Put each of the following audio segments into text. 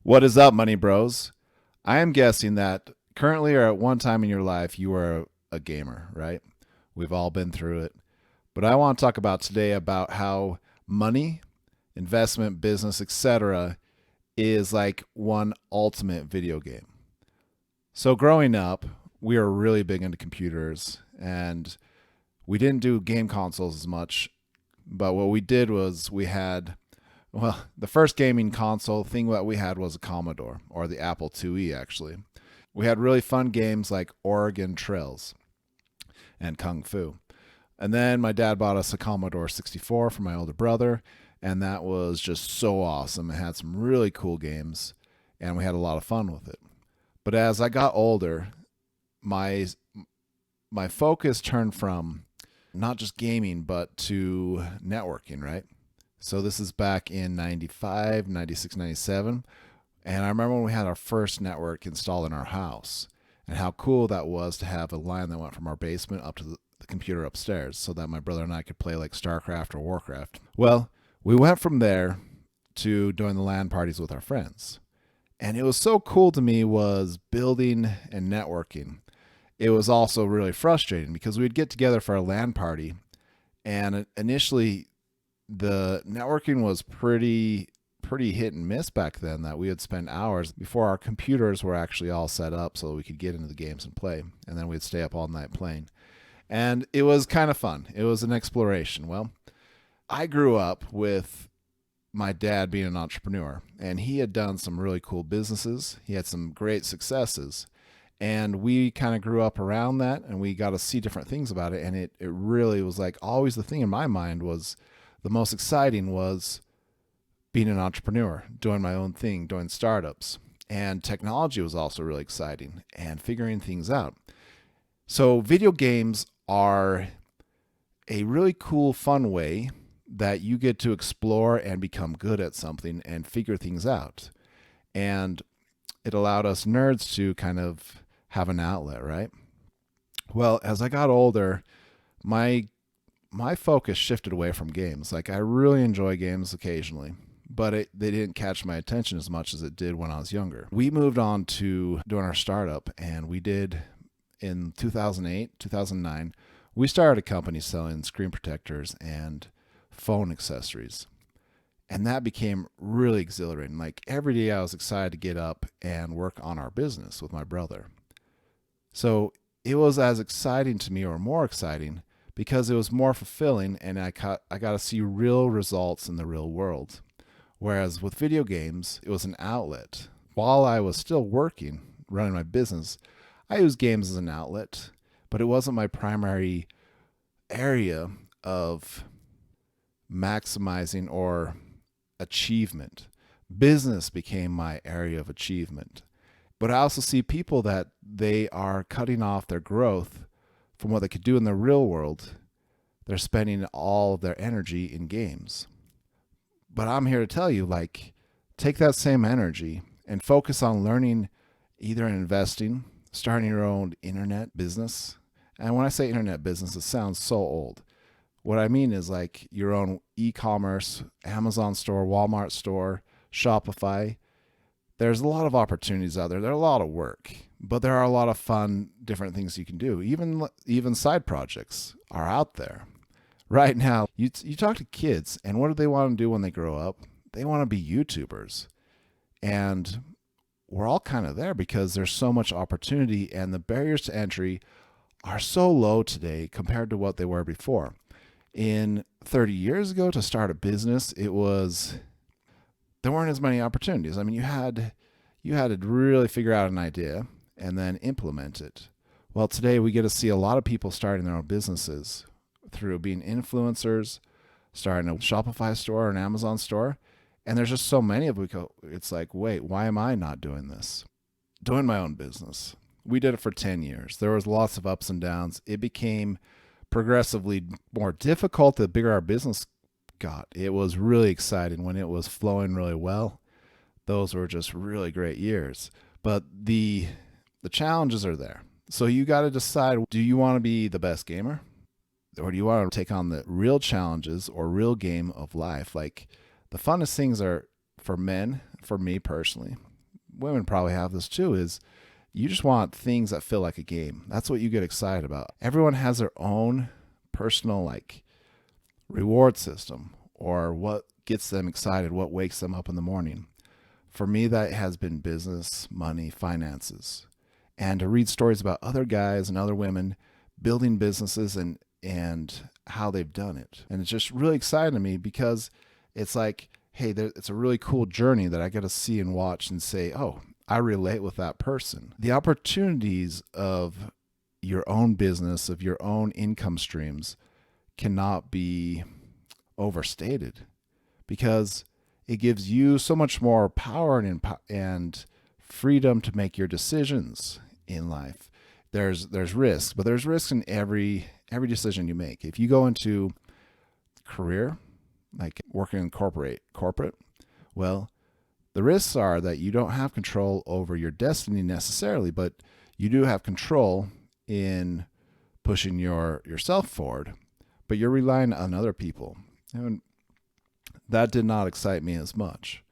What is up, money bros? I am guessing that currently or at one time in your life you were a gamer, right? We've all been through it. But I want to talk about today about how money, investment, business, etc. is like one ultimate video game. So growing up, we were really big into computers and we didn't do game consoles as much, but what we did was we had the first gaming console thing that we had was a Commodore, or the Apple IIe, actually. We had really fun games like Oregon Trails and Kung Fu. And then my dad bought us a Commodore 64 for my older brother, and that was just so awesome. It had some really cool games, and we had a lot of fun with it. But as I got older, my my focus turned from not just gaming, but to networking, right? So this is back in 95, 96, 97. And I remember when we had our first network installed in our house and how cool that was to have a line that went from our basement up to the computer upstairs so that my brother and I could play like StarCraft or Warcraft. Well, we went from there to doing the LAN parties with our friends. And it was so cool to me was building and networking. It was also really frustrating because we'd get together for a LAN party and initially the networking was pretty hit and miss back then, that we would spend hours before our computers were actually all set up so that we could get into the games and play, and then we'd stay up all night playing. And it was kind of fun. It was an exploration. Well, I grew up with my dad being an entrepreneur, and he had done some really cool businesses. He had some great successes, and we kind of grew up around that, and we got to see different things about it. And it really was like always the thing in my mind was the most exciting was being an entrepreneur, doing my own thing, doing startups. And technology was also really exciting and figuring things out. So video games are a really cool, fun way that you get to explore and become good at something and figure things out. And it allowed us nerds to kind of have an outlet, right? Well, as I got older, my focus shifted away from games. Like I really enjoy games occasionally, but they didn't catch my attention as much as it did when I was younger. We moved on to doing our startup, and we did in 2008, 2009, we started a company selling screen protectors and phone accessories. And that became really exhilarating. Like every day I was excited to get up and work on our business with my brother. So it was as exciting to me, or more exciting, because it was more fulfilling and I got to see real results in the real world. Whereas with video games, it was an outlet. While I was still working, running my business, I used games as an outlet, but it wasn't my primary area of maximizing or achievement. Business became my area of achievement. But I also see people that they are cutting off their growth from what they could do in the real world. They're spending all of their energy in games. But I'm here to tell you, like, take that same energy and focus on learning, either in investing, starting your own internet business. And when I say internet business, it sounds so old. What I mean is like your own e-commerce, Amazon store, Walmart store, Shopify. There's a lot of opportunities out there. There's a lot of work, but there are a lot of fun, different things you can do. Even side projects are out there. Right now, you talk to kids, and what do they want to do when they grow up? They want to be YouTubers. And we're all kind of there because there's so much opportunity, and the barriers to entry are so low today compared to what they were before. In 30 years ago, to start a business, there weren't as many opportunities. I mean, you had to really figure out an idea and then implement it. Well, today we get to see a lot of people starting their own businesses through being influencers, starting a Shopify store or an Amazon store. And there's just so many of them. It's like, wait, why am I not doing this? Doing my own business. We did it for 10 years. There was lots of ups and downs. It became progressively more difficult the bigger our business got. It was really exciting when it was flowing really well. Those were just really great years. But the challenges are there. So you got to decide, do you want to be the best gamer? Or do you want to take on the real challenges or real game of life? Like the funnest things are for men, for me personally, women probably have this too, is you just want things that feel like a game. That's what you get excited about. Everyone has their own personal like reward system or what gets them excited, what wakes them up in the morning. For me, that has been business, money, finances, and to read stories about other guys and other women building businesses and how they've done it. And it's just really exciting to me because it's like, hey, it's a really cool journey that I get to see and watch and say, oh, I relate with that person. The opportunities of your own business, of your own income streams, cannot be overstated because it gives you so much more power and freedom to make your decisions in life. There's risk, but there's risk in every decision you make. If you go into career, like working in corporate, well, the risks are that you don't have control over your destiny necessarily, but you do have control in pushing yourself forward, but you're relying on other people. And that did not excite me as much.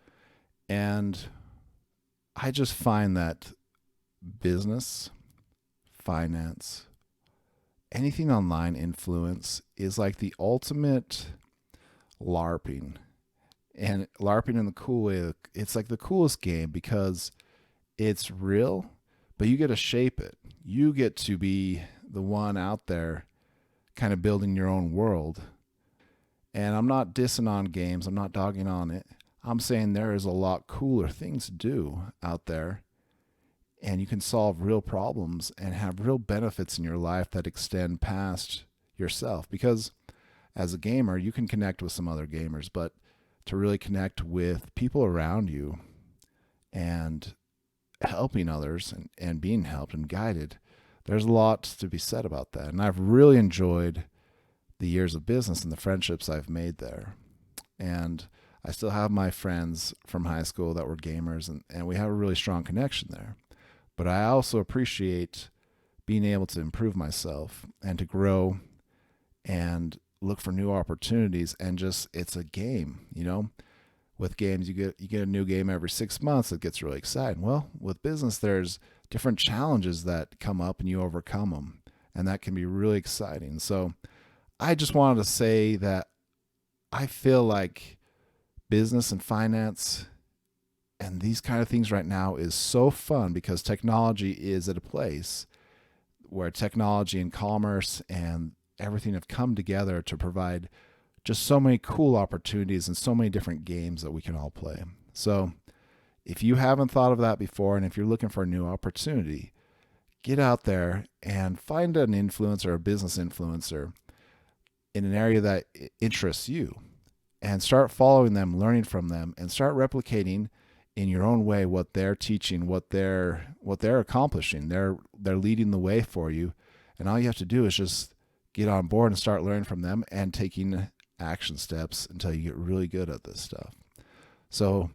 And I just find that business, finance, anything online influence is like the ultimate LARPing. And LARPing in the cool way, it's like the coolest game because it's real, but you get to shape it. You get to be the one out there kind of building your own world. And I'm not dissing on games. I'm not dogging on it. I'm saying there is a lot cooler things to do out there. And you can solve real problems and have real benefits in your life that extend past yourself. Because as a gamer, you can connect with some other gamers, but to really connect with people around you and helping others and being helped and guided, there's a lot to be said about that. And I've really enjoyed the years of business and the friendships I've made there. And I still have my friends from high school that were gamers, and we have a really strong connection there. But I also appreciate being able to improve myself and to grow and look for new opportunities. And just, it's a game, you know. With games, you get a new game every 6 months. It gets really exciting. Well, with business, there's different challenges that come up and you overcome them, and that can be really exciting. So I just wanted to say that I feel like business and finance and these kind of things right now is so fun because technology is at a place where technology and commerce and everything have come together to provide just so many cool opportunities and so many different games that we can all play. So if you haven't thought of that before, and if you're looking for a new opportunity, get out there and find an influencer, a business influencer in an area that interests you, and start following them, learning from them, and start replicating in your own way what they're teaching, what they're accomplishing. They're leading the way for you, and all you have to do is just get on board and start learning from them and taking action steps until you get really good at this stuff. So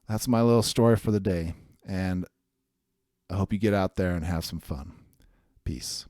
that's my little story for the day, and I hope you get out there and have some fun. Peace.